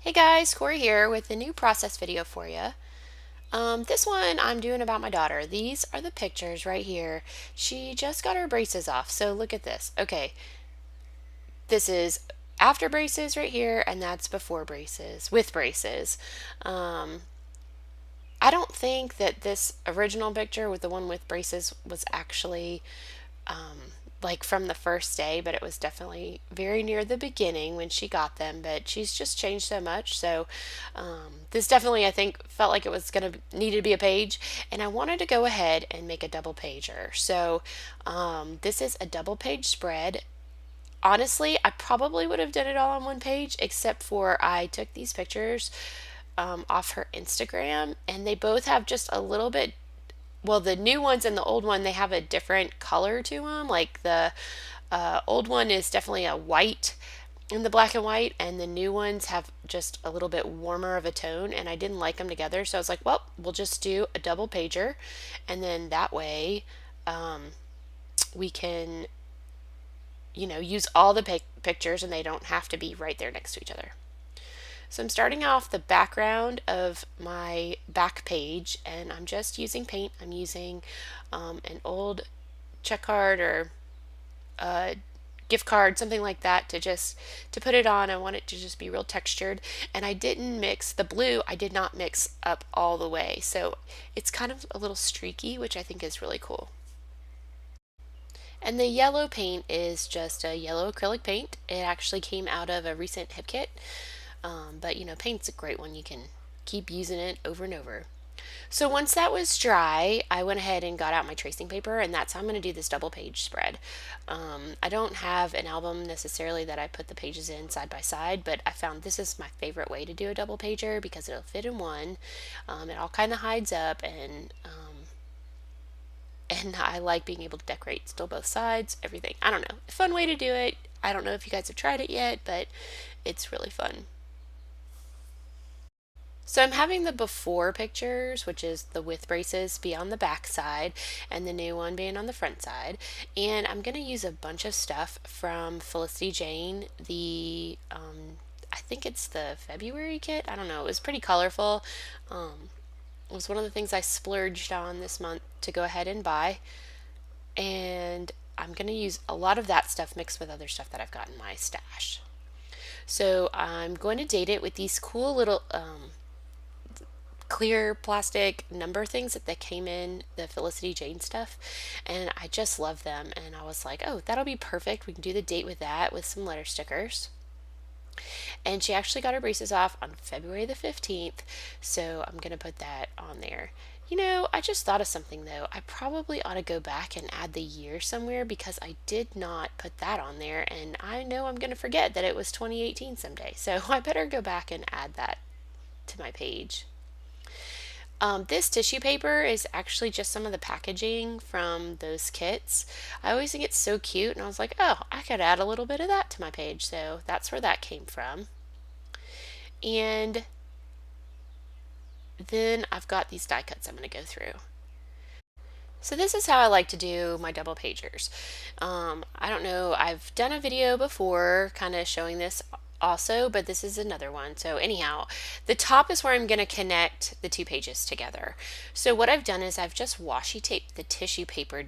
Hey guys, Corey here with a new process video for you. This one I'm doing about my daughter. These are the pictures right here. She just got her braces off, so look at this. Okay, this is after braces right here, and that's before braces, with braces. Um, I don't think that this original picture with the one with braces was actually like from the first day, but it was definitely very near the beginning when she got them. But she's just changed so much. So this definitely, I think, felt like it was going to need to be a page, and I wanted to go ahead and make a double pager. So this is a double page spread. Honestly, I probably would have done it all on one page, except for I took these pictures off her Instagram, and they both have just a little bit, well, the new ones and the old one, they have a different color to them. Like the old one is definitely a white in the black and white, and the new ones have just a little bit warmer of a tone, and I didn't like them together. So I was like, well, we'll just do a double pager, and then that way we can, use all the pictures and they don't have to be right there next to each other. So I'm starting off the background of my back page, and I'm just using paint. I'm using an old check card or a gift card, something like that, to put it on. I want it to just be real textured, and I didn't mix the blue. I did not mix up all the way, so it's kind of a little streaky, which I think is really cool. And the yellow paint is just a yellow acrylic paint. It actually came out of a recent hip kit. But paint's a great one. You can keep using it over and over. So once that was dry, I went ahead and got out my tracing paper, and that's how I'm going to do this double page spread. I don't have an album necessarily that I put the pages in side by side, but I found this is my favorite way to do a double pager because it'll fit in one. It all kind of hides up, and I like being able to decorate still both sides, everything. I don't know, a fun way to do it. I don't know if you guys have tried it yet, but it's really fun. So I'm having the before pictures, which is the with braces, be on the back side and the new one being on the front side. And I'm going to use a bunch of stuff from Felicity Jane, I think it's the February kit. I don't know. It was pretty colorful. It was one of the things I splurged on this month to go ahead and buy. And I'm going to use a lot of that stuff mixed with other stuff that I've got in my stash. So I'm going to date it with these cool little clear plastic number things that came in the Felicity Jane stuff, and I just love them, and I was like, oh, that'll be perfect. We can do the date with that with some letter stickers. And she actually got her braces off on February the 15th, so I'm gonna put that on there. I just thought of something though. I probably ought to go back and add the year somewhere because I did not put that on there, and I know I'm going to forget that it was 2018 someday. So I better go back and add that to my page. This tissue paper is actually just some of the packaging from those kits. I always think it's so cute, and I was like, oh, I could add a little bit of that to my page, so that's where that came from. And then I've got these die cuts I'm going to go through. So this is how I like to do my double pagers. I don't know, I've done a video before kind of showing this also, but this is another one. So anyhow, the top is where I'm going to connect the two pages together. So what I've done is I've just washi taped the tissue paper.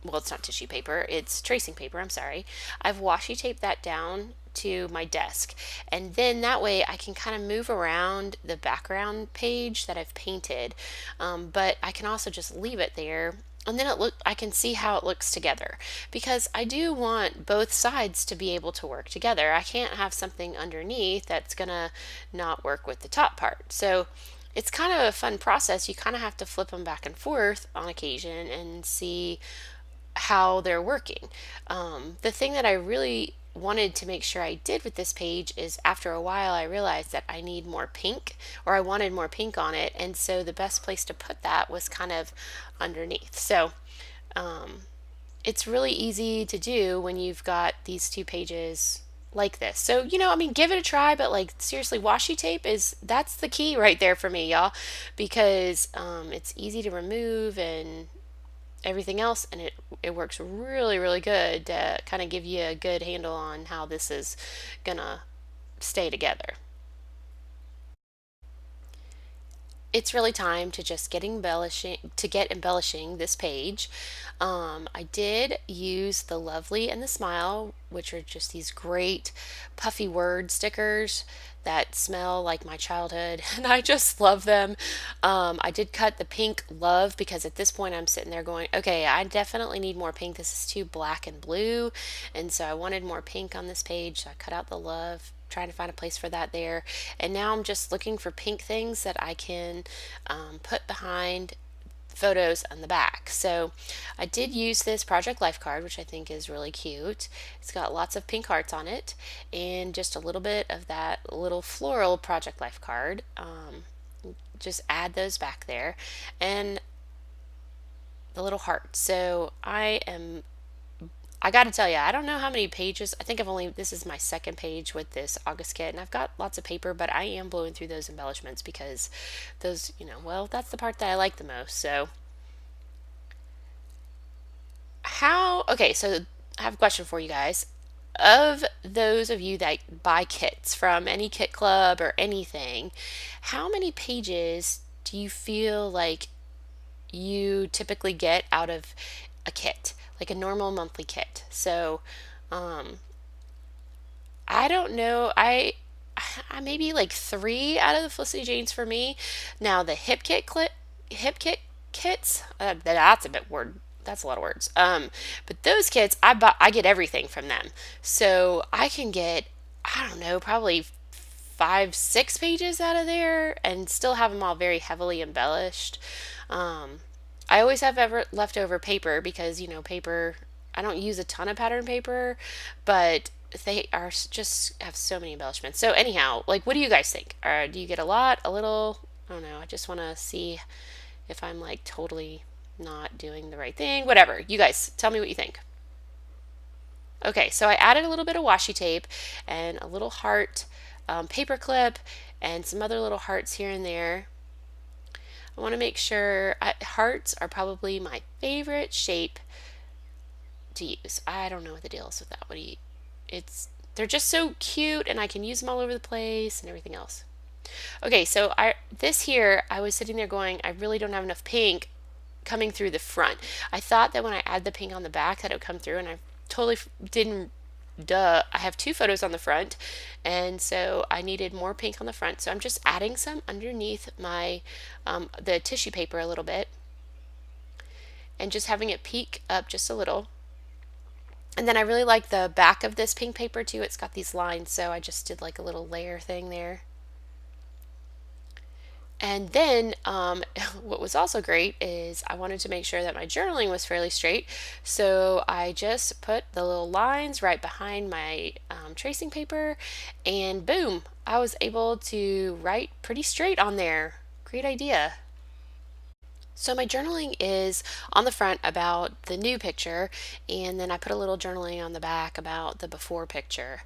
Well, it's not tissue paper, it's tracing paper, I'm sorry. I've washi taped that down to my desk, and then that way I can kind of move around the background page that I've painted, but I can also just leave it there, and then I can see how it looks together, because I do want both sides to be able to work together. I can't have something underneath that's gonna not work with the top part. So it's kind of a fun process. You kind of have to flip them back and forth on occasion and see how they're working. The thing that I really wanted to make sure I did with this page is after a while I realized that I need more pink, or I wanted more pink on it, and so the best place to put that was kind of underneath. So it's really easy to do when you've got these two pages like this. So, I mean, give it a try, but like seriously, washi tape that's the key right there for me, y'all, because it's easy to remove and everything else, and it works really really good to kind of give you a good handle on how this is gonna stay together. it's really time to just get embellishing this page. I did use the lovely and the smile, which are just these great puffy word stickers that smell like my childhood, and I just love them. I did cut the pink love because at this point I'm sitting there going, okay, I definitely need more pink. This is too black and blue, and so I wanted more pink on this page, so I cut out the love, trying to find a place for that there. And now I'm just looking for pink things that I can put behind photos on the back. So I did use this Project Life card, which I think is really cute. It's got lots of pink hearts on it and just a little bit of that little floral Project Life card. Just add those back there and the little heart. So I got to tell you, I don't know how many pages. I think this is my second page with this August kit, and I've got lots of paper, but I am blowing through those embellishments because those, well, that's the part that I like the most. So, okay, so I have a question for you guys. Of those of you that buy kits from any kit club or anything, how many pages do you feel like you typically get out of a kit, like a normal monthly kit? So, um, I don't know. I maybe like three out of the Felicity Janes for me. Now the hip kit kits. That's a bit word. That's a lot of words. But those kits, I get everything from them. So I can get, I don't know, probably 5, 6 pages out of there and still have them all very heavily embellished. Um, I always have ever leftover paper because, paper, I don't use a ton of pattern paper, but they are just have so many embellishments. So anyhow, like, what do you guys think? Do you get a lot, a little? I don't know. I just want to see if I'm like totally not doing the right thing. Whatever. You guys tell me what you think. Okay, so I added a little bit of washi tape and a little heart paper clip and some other little hearts here and there. I want to make sure hearts are probably my favorite shape to use. I don't know what the deal is with that. They're just so cute and I can use them all over the place and everything else. Okay, so I was sitting there going, I really don't have enough pink coming through the front. I thought that when I add the pink on the back that it would come through, and I totally didn't. Duh, I have two photos on the front, and so I needed more pink on the front. So I'm just adding some underneath my the tissue paper a little bit, and just having it peek up just a little. And then I really like the back of this pink paper too. It's got these lines, so I just did like a little layer thing there. And then what was also great is I wanted to make sure that my journaling was fairly straight. So I just put the little lines right behind my tracing paper and boom, I was able to write pretty straight on there. Great idea. So my journaling is on the front about the new picture, and then I put a little journaling on the back about the before picture.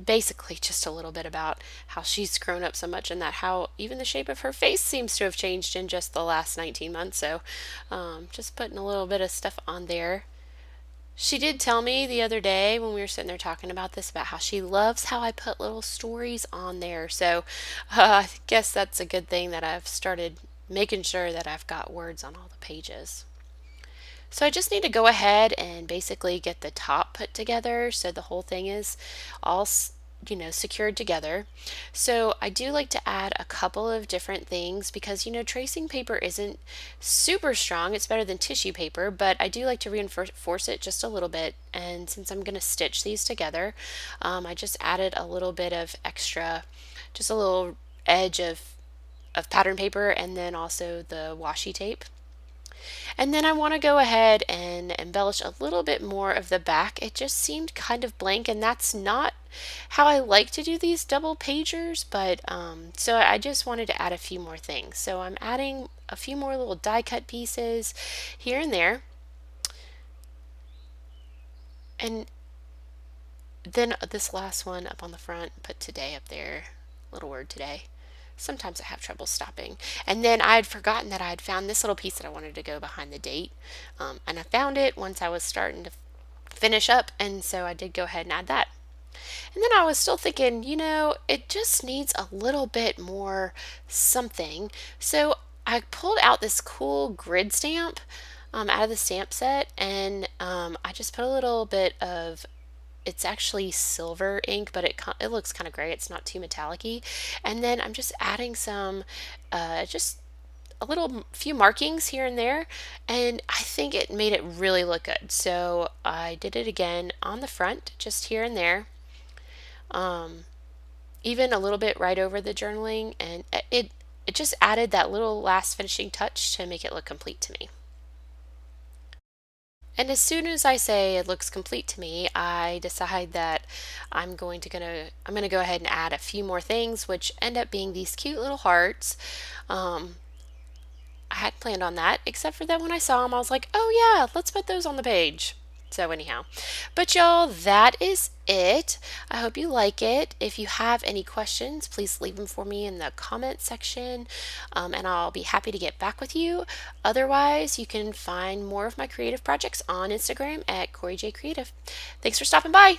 Basically, just a little bit about how she's grown up so much and that how even the shape of her face seems to have changed in just the last 19 months. So just putting a little bit of stuff on there. She did tell me the other day when we were sitting there talking about this about how she loves how I put little stories on there. So I guess that's a good thing that I've started making sure that I've got words on all the pages. So I just need to go ahead and basically get the top put together so the whole thing is all secured together. So I do like to add a couple of different things because tracing paper isn't super strong. It's better than tissue paper, but I do like to reinforce it just a little bit. And since I'm going to stitch these together, I just added a little bit of extra, just a little edge of pattern paper and then also the washi tape. And then I want to go ahead and embellish a little bit more of the back. It just seemed kind of blank, and that's not how I like to do these double pagers, but so I just wanted to add a few more things. So I'm adding a few more little die cut pieces here and there. And then this last one up on the front, put today up there, little word today. Sometimes I have trouble stopping. And then I had forgotten that I had found this little piece that I wanted to go behind the date. And I found it once I was starting to finish up, and so I did go ahead and add that. And then I was still thinking, it just needs a little bit more something. So I pulled out this cool grid stamp out of the stamp set, and I just put a little bit of, it's actually silver ink, but it looks kind of gray. It's not too metallic-y. And then I'm just adding some, just a little few markings here and there, and I think it made it really look good. So I did it again on the front, just here and there, even a little bit right over the journaling, and it just added that little last finishing touch to make it look complete to me. And as soon as I say it looks complete to me, I decide that I'm gonna go ahead and add a few more things, which end up being these cute little hearts. Um, I hadn't planned on that, except for that when I saw them, I was like, oh yeah, let's put those on the page. So anyhow, but y'all, that is it. I hope you like it. If you have any questions, please leave them for me in the comment section, and I'll be happy to get back with you. Otherwise, you can find more of my creative projects on Instagram at Corrie J Creative. Thanks for stopping by.